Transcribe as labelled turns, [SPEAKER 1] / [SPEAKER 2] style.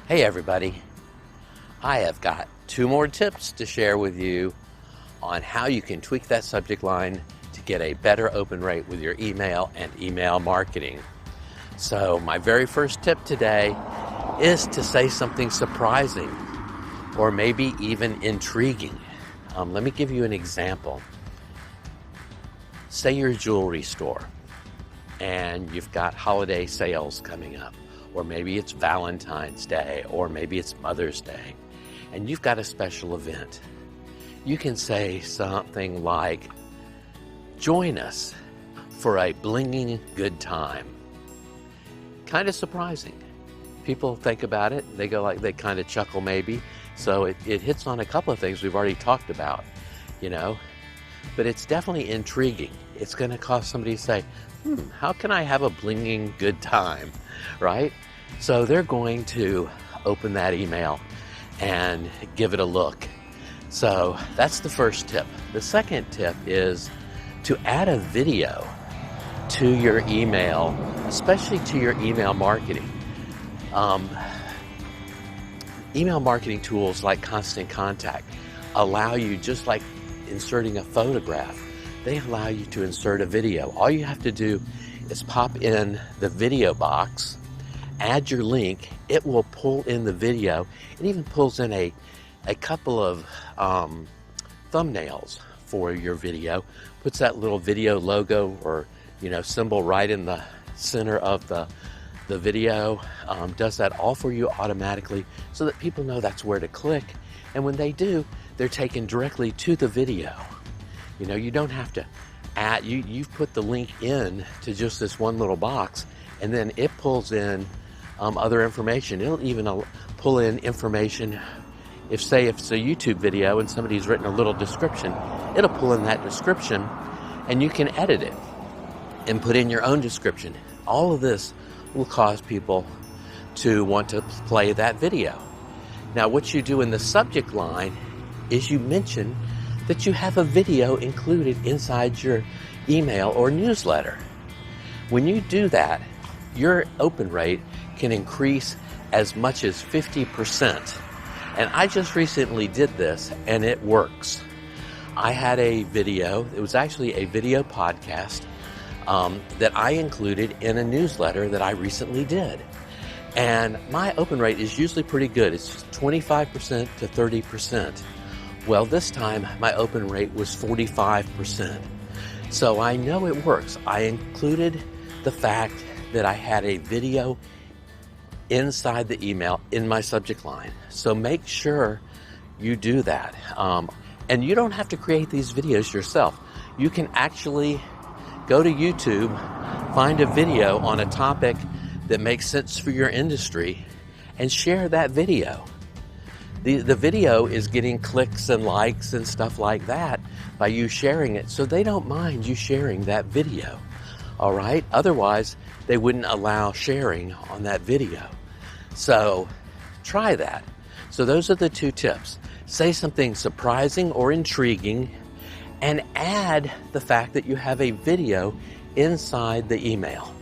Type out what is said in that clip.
[SPEAKER 1] Hey everybody, I have got 2 more tips to share with you on how you can tweak that subject line to get a better open rate with your email and email marketing. So my very first tip today is to say something surprising or maybe even intriguing. Let me give you an example. Say you're a jewelry store and you've got holiday sales coming up. Or maybe it's Valentine's Day, or maybe it's Mother's Day, and you've got a special event. You can say something like, join us for a blinging good time. Kind of surprising. People think about it, they kind of chuckle maybe. So it hits on a couple of things we've already talked about, but it's definitely intriguing. It's going to cause somebody to say, how can I have a blinging good time, right? So they're going to open that email and give it a look. So that's the first tip. The second tip is to add a video to your email, especially to your email marketing. Email marketing tools like Constant Contact allow you, just like inserting a photograph, they allow you to insert a video. All you have to do is pop in the video box, add your link, it will pull in the video. It even pulls in a couple of thumbnails for your video, puts that little video logo or symbol right in the center of the video, does that all for you automatically so that people know that's where to click. And when they do, they're taken directly to the video. You don't have to add, you've put the link in to just this one little box, and then it pulls in other information. It'll even pull in information. If it's a YouTube video and somebody's written a little description, it'll pull in that description and you can edit it and put in your own description. All of this will cause people to want to play that video. Now, what you do in the subject line is you mention that you have a video included inside your email or newsletter. When you do that, your open rate can increase as much as 50%. And I just recently did this and it works. I had a video, it was actually a video podcast that I included in a newsletter that I recently did. And my open rate is usually pretty good. It's just 25% to 30%. Well, this time my open rate was 45%. So I know it works. I included the fact that I had a video inside the email in my subject line. So make sure you do that. And you don't have to create these videos yourself. You can actually go to YouTube, find a video on a topic that makes sense for your industry, and share that video. The video is getting clicks and likes and stuff like that by you sharing it, so they don't mind you sharing that video. All right? Otherwise, they wouldn't allow sharing on that video. So try that. So those are the 2 tips. Say something surprising or intriguing and add the fact that you have a video inside the email.